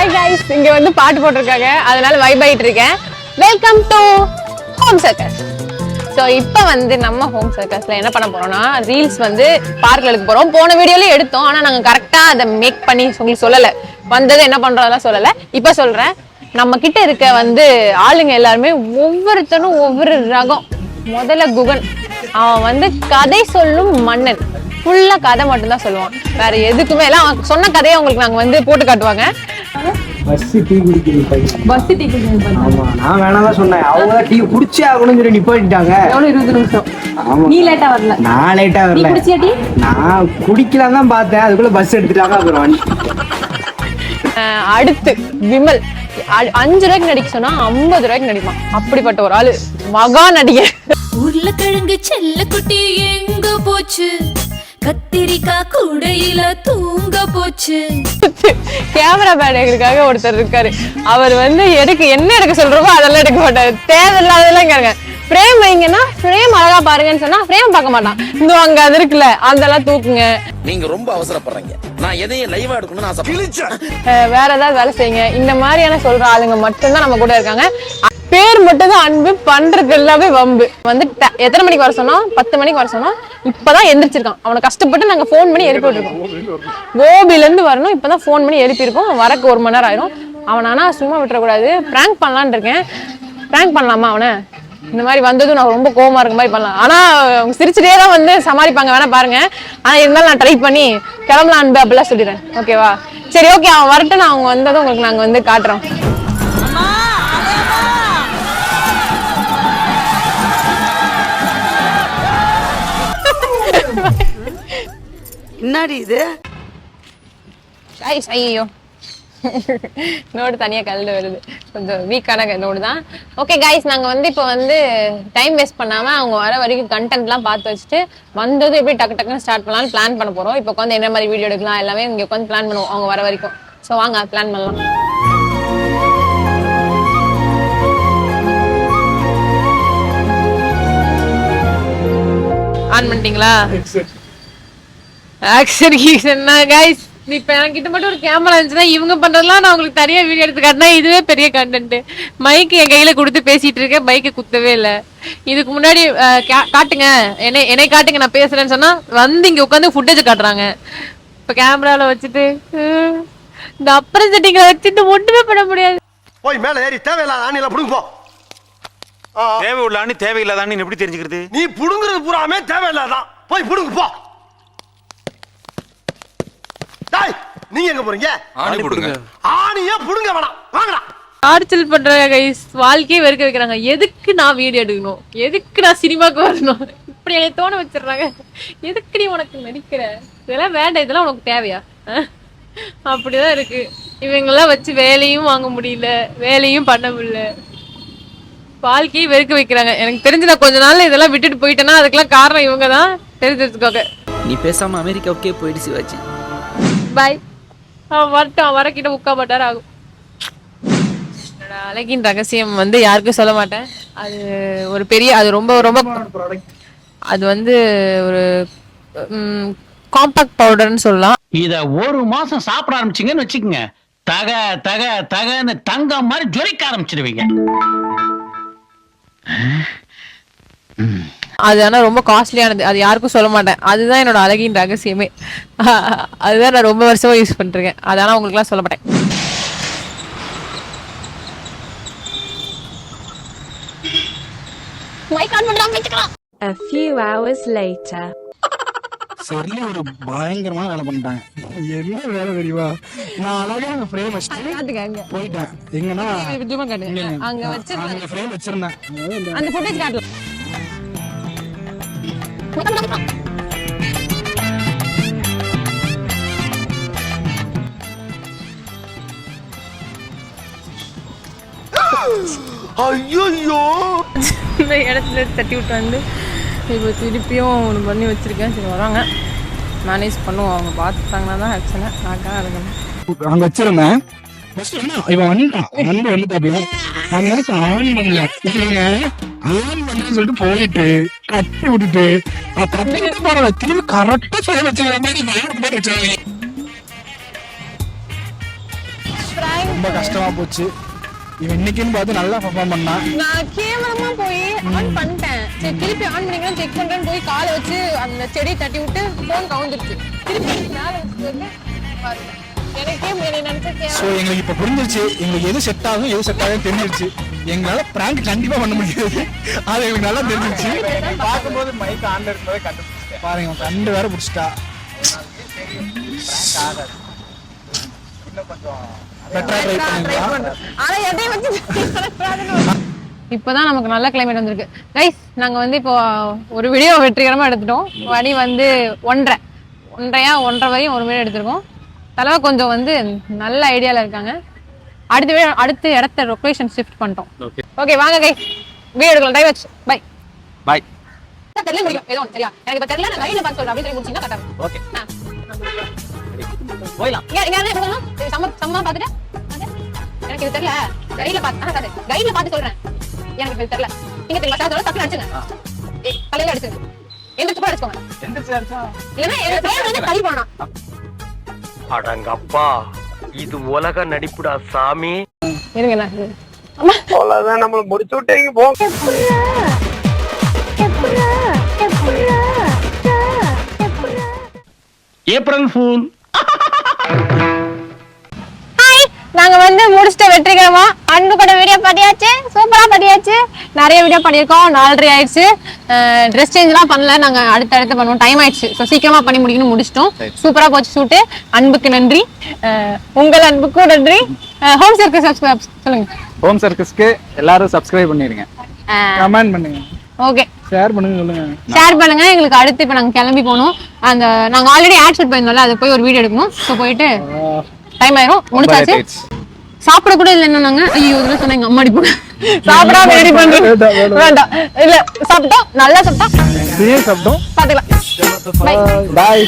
Hi guys, இங்க வந்து பாட்டு போட்டிருக்காங்க, அதனால வைப் ஆயிட்டு இருக்கேன். Welcome to home circus. So இப்போ வந்து நம்ம ஹோம் சர்க்கஸ்ல என்ன பண்ண போறோம்னா, ரீல்ஸ் வந்து பார்க்ல எடுக்க போறோம். போன வீடியோலயும் எடுத்தோம், ஆனா நாங்க கரெக்டா அதை மேக் பண்ணி உங்களுக்கு சொல்லல, வந்தது என்ன பண்றதெல்லாம் சொல்லல. இப்ப சொல்றேன். நம்ம கிட்ட இருக்க வந்து ஆளுங்க எல்லாருமே ஒவ்வொருத்தனும் ஒவ்வொரு ரகம். முதல்ல குகன், அவன் வந்து கதை சொல்லும் மன்னன். ஃபுல்லா கதை மட்டும் தான் சொல்லுவான், வேற எதுக்குமே எல்லாம் அவன் சொன்ன கதையை உங்களுக்கு நாங்க வந்து போட்டு காட்டுவாங்க. பஸ் டீ குடிக்கிறது பஸ் டீ குடிக்கிறது. ஆமா, நான் வேணாம் சொன்னேன், அவங்க டீ குடிச்சே ஆகணும்னு சொல்லி நிப்பாட்டிட்டாங்க. எவ்வளவு 20 நிமிஷம். ஆமா, நீ லேட்டா வரல. நான் லேட்டா வரல. நீ குடிச்சியா டீ? நான் குடிக்கலாம் தான் பார்த்தேன், அதுக்குள்ள பஸ் எடுத்துட்டாங்க. அப்புறம் அடுத்து விமல் 5 ரூபாய்க்கு நடிக்க சொன்னா 50 ரூபாய்க்கு நடிப்பான். அப்படிப்பட்ட ஒரு ஆளு, மகா நடிகர். உருளைக்கிழங்கு செல்ல குட்டி எங்க போச்சு, கத்திரிக்காய் கூடையில தூங்க போச்சு. கேமரா பேனுக்காக ஒருத்தர் இருக்காரு, அவர் வந்து என்ன எடுக்க சொல்றோமோ அதெல்லாம் எடுக்க மாட்டாரு. தேவையில்லாதெல்லாம் கேளுங்க. ஃப்ரேம் வைங்கன்னா ஃப்ரேம் அழகா பாருங்கன்னு சொன்னா ஃப்ரேம் பார்க்க மாட்டான். இந்த அங்க அது இருக்குல்ல, அதெல்லாம் தூக்குங்க. நீங்க ரொம்ப அவசரப்படுறீங்க, நான் எதையும் லைவா எடுக்கணும்னு ஆசைப்படுறேன். வேற ஏதாவது வேலை செய்யுங்க. இந்த மாதிரியான சொல்ற ஆளுங்க மட்டும்தான் நம்ம கூட இருக்காங்க. பேர் மட்டும் தான் அன்பு, பண்றது எல்லாமே வம்பு. வந்து எத்தனை மணிக்கு வர சொன்னோம்? 10 மணிக்கு வர சொன்னோம். இப்பதான் எந்திரிச்சிருக்கான். அவனை கஷ்டப்பட்டு நாங்க போன் பண்ணி எழுப்பி விட்டுருக்கோம். கோபில இருந்து வரணும், இப்பதான் போன் பண்ணி எழுப்பி இருக்கோம். வரக்கு 1 மணி நேரம் ஆயிரும். அவன் ஆனா சும்மா விட்டுறக்கூடாது, பிராங்க் பண்ணலான்னு இருக்கேன். பிராங்க் பண்ணலாமா அவனை? இந்த மாதிரி வந்ததும் நான் ரொம்ப கோவமா இருக்க மாதிரி பண்ணலாம். ஆனா அவங்க சிரிச்சுட்டே தான் வந்து சமாளிப்பாங்க, வேணா பாருங்க. ஆனா இருந்தாலும் நான் ட்ரை பண்ணி கிளம்பலாம் அன்பு அப்படிலாம் சொல்லிடுறேன். ஓகேவா? சரி, ஓகே, அவன் வரட்டும். நான் அவங்க வந்ததும் உங்களுக்கு நாங்க வந்து காட்டுறோம். என்னடி இது? ஐயோ, நோடு தனியா கல்ல வருது, கொஞ்சம் வீக்கான நோடு தான். ஓகே கைஸ், நாங்க வந்து இப்போ வந்து டைம் வேஸ்ட் பண்ணாம அவங்க வர வரைக்கும் கண்டென்ட்லாம் பார்த்து வச்சுட்டு வந்ததும் எப்படி டக்கு டக்குன்னு ஸ்டார்ட் பண்ணலாம்னு பிளான் பண்ண போறோம். இப்போ உட்காந்து என்ன மாதிரி வீடியோ எடுக்கலாம் எல்லாமே இங்க உட்காந்து பிளான் பண்ணுவோம் அவங்க வர வரைக்கும். ஸோ வாங்க பிளான் பண்ணலாம். ஆன் பண்ணிட்டீங்களா? ஆக்சன் என்ன கைஸ், இப்ப என்கிட்ட மட்டும் ஒரு கேமரா இருந்துச்சுன்னா இவங்க பண்றதுலாம் நான் உங்களுக்கு தனியா வீடியோ எடுத்து காட்டினா இதுவே பெரிய கண்டென்ட். மைக்கு என் கையில கொடுத்து பேசிட்டு இருக்கேன், மைக்கு குத்தவே இல்லை. இதுக்கு முன்னாடி காட்டுங்க, என்னை காட்டுங்க நான் பேசுறேன்னு சொன்னா வந்து இங்க உட்காந்து ஃபுட்டேஜ் காட்டுறாங்க. இப்ப கேமரால வச்சுட்டு இந்த அப்புறம் செட்டிங்களை வச்சுட்டு ஒண்ணுமே பண்ண முடியாது. போய் மேல ஏறி தேவையில்லாத ஆணில புடுங்க போ. தேவை உள்ள ஆணி தேவையில்லாத ஆணி எப்படி தெரிஞ்சுக்கிறது? நீ புடுங்குறது பூராமே தேவையில்லாதான், போய் புடுங்க போ. டேய், நீங்க எங்க போறீங்க? ஆணி புடுங்க. ஆணியே புடுங்க வேணாம், வாங்கடா. டார்ச்சல் பண்றாங்க கைஸ், வாழ்க்கையே வெறுக்க வைக்கிறாங்க. எதுக்கு நான் வீடியோ எடுக்கணும், எதுக்கு நான் சினிமாக்கு வரணும், இப்படி என்னை தோண வச்சிடுறாங்க. எதுக்கு நீ உனக்கு நடிக்கிற, இதெல்லாம் வேண்டாம், இதெல்லாம் உனக்கு தேவையா? அப்படிதான் இருக்கு. இவங்கெல்லாம் வச்சு வேலையும் வாங்க முடியல, வேலையும் பண்ண முடியல, வாழ்க்கையை வெறுக்க வைக்கிறாங்க. எனக்கு தெரிஞ்சு நான் கொஞ்ச நாள் இதெல்லாம் விட்டுட்டு போயிட்டேன்னா அதுக்கெல்லாம் காரணம் இவங்க தான், தெரிஞ்சுக்கோங்க. நீ பேசாம அமெரிக்காவுக்கே போயிடுச்சு சிவாஜி. பாய். அவன் வரட்டும், அவன் வரக்கிட்ட 3/4 மணி நேரம் ஆகும். அழகின் ரகசியம் வந்து யாருக்கும் சொல்ல மாட்டேன். அது ஒரு பெரிய, அது ரொம்ப ரொம்ப அது வந்து ஒரு காம்பாக்ட் பவுடர்னு சொல்லலாம். இத 1 மாசம் சாப்பிட ஆரம்பிச்சீங்கன்னு வச்சுக்கோங்க, தக தக தகன்னு தங்கம் மாதிரி ஜொலிக்க ஆரம்பிச்சிருவீங்க. அது ஆனா ரொம்ப காஸ்ட்லியானது, அது யாருக்கும் சொல்ல மாட்டேன். அதுதான் என்னோட அழகின் ரகசியமே. அதுதான் நான் ரொம்ப வருஷமா யூஸ் பண்ணிருக்கேன். அதனால உங்களுக்கு எல்லாம் சொல்ல மாட்டேன். A few hours later. சரி, ஒரு பயங்கரமான வேலை பண்ணிட்டாங்க. என்ன வேலை தெரியுமா? நான் அழகா அந்த ஃப்ரேம் வச்சுட்டு போயிட்டேன். எங்கன்னா அங்க வச்சு அந்த ஃப்ரேம் வச்சிருந்தேன், அந்த ஃபுட்டேஜ் காட்டலாம். ஐயோ, இந்த இடத்துல தட்டி விட்டு வந்து இப்போ திருப்பியும் ஒன்று பண்ணி வச்சிருக்கேன். சரி வராங்க, மேனேஜ் பண்ணுவோம். அவங்க பார்த்துட்டாங்கன்னா தான் ஆக்சுவலா நாக்காக இருக்கணும். அங்க வச்சிருந்தேன். இவன் வந்துட்டாப்ல, ஆன் பண்ணு சொல்லிட்டு போயிட்டு கட்டி விட்டுட்டு திரும்பி கரெக்டா செய்ய வச்சு ரொம்ப கஷ்டமா போச்சு. இவன் இன்னைக்குன்னு பார்த்து நல்லா பெர்ஃபார்ம் பண்ணான். நான் கேவலமா போய் ஆன் பண்ணிட்டேன். சரி திருப்பி ஆன் பண்ணிக்கலாம் செக் பண்றேன்னு போய் காலை வச்சு அந்த செடி தட்டி விட்டு போன் கவுந்துருச்சு. திருப்பி மேல வச்சு பாருங்க. எனக்கே என்னை நினைச்சேன். ஸோ எங்களுக்கு இப்போ புரிஞ்சிருச்சு, எங்களுக்கு எது செட் ஆகும் எது செட் ஆகும் தெரிஞ்சிருச்சு. எங்களால பிராங்க் கண்டிப்பா பண்ண முடியாது, அது எங்களுக்கு நல்லா தெரிஞ்சிருச்சு. பார்க்கும்போது மைக் ஆன்ல இருக்கும்போதே கண்டுபிடிச்சிட்டேன். பாருங்க அவன் கண்டு வேற பிடிச்சிட்டா. பிராங்க் ஆகாது, இன்னும் கொஞ்சம் பெட்டரா ட்ரை பண்ணுங்க. ஆனா எதையும் வச்சு இப்பதான் நமக்கு நல்ல கிளைமேட் வந்திருக்கு கைஸ். நாங்க வந்து இப்போ ஒரு வீடியோ வெற்றிகரமா எடுத்துட்டோம். மணி வந்து 1:30 வரையும் ஒரு வீடியோ எடுத்திருக்கோம். தலைவா கொஞ்சம் வந்து நல்ல ஐடியால இருக்காங்க. அடுத்த இடத்த லொகேஷன் ஷிஃப்ட் பண்ணிட்டோம். ஓகே வாங்க கைஸ் வீடியோ எடுக்கலாம். டைம் ஆச்சு. Bye bye. தெரியல முடியும் ஏதோ சரியா. எனக்கு இப்ப தெரியல, நான் கையில பார்த்து சொல்றேன். அப்படி சொல்லி முடிச்சீங்கன்னா கரெக்டா. ஓகே போயிடலாம். இங்க என்ன சொல்லணும்? சம்மா பாத்துட்டு எனக்கு இது தெரியல, கையில பார்த்து கையில பார்த்து சொல்றேன். எனக்கு இது தெரியல. நீங்க தெரியல சார் தப்பு அடிச்சுங்க. தலையில அடிச்சுங்க. எந்திரச்சு போய் அடிச்சுக்கோங்க. எந்திரிச்சு அடிச்சா இல்லன்னா எனக்கு பேர் வந்து கை போனா. அடங்கப்பா, இது உலக நடிப்புடா சாமி. இருங்க நான் அம்மா அவ்வளவுதான், நம்மள முடிச்சு விட்டீங்க போங்க. April fool. ஹாய், நாங்க வந்து முடிச்சிட்ட வெற்றிகரமா. அன்பு கூட வீடியோ பண்ணியாச்சு, சூப்பரா பண்ணியாச்சு. நிறைய வீடியோ பண்ணியிருக்கோம். 4:30 ஆயிடுச்சு. ட்ரெஸ் சேஞ்ச்லாம் பண்ணல, நாங்க அடுத்து பண்ணுவோம். டைம் ஆயிடுச்சு. ஸோ சீக்கிரமா பண்ணி முடிச்சிட்டோம். சூப்பரா போச்சு ஷூட்டு. அன்புக்கு நன்றி, உங்கள் அன்புக்கும் நன்றி. ஹோம் சர்க்கஸ் சப்ஸ்கிரைப் சொல்லுங்க. ஹோம் சர்க்கஸ்க்கு எல்லாரும் சப்ஸ்கிரைப் பண்ணிருங்க, கமெண்ட் பண்ணுங்க, ஓகே ஷேர் பண்ணுங்க, சொல்லுங்க. ஷேர் பண்ணுங்க. எங்களுக்கு அடுத்து இப்போ நாங்க கிளம்பி போகணும். அந்த நாங்க ஆல்ரெடி ஆட் ஷூட் பண்ணிருந்தோம்ல, அது போய் ஒரு வீடியோ எடுக்கணும். ஸோ போயிட்டு டைம் ஆயிரும். முடிச்சாச்சு. சாப்பிட கூட இல்லை நாங்க. ஐயோ இதெல்லாம் சொன்னா எங்க அம்மா அடிப்பாங்க. சாப்பிடாம ரெடி பண்றோம். வேண்டாம் இல்ல, சாப்பிட்டோம், நல்லா சாப்பிட்டோம், சாப்பிட்டோம். பாத்துக்கலாம். Bye bye.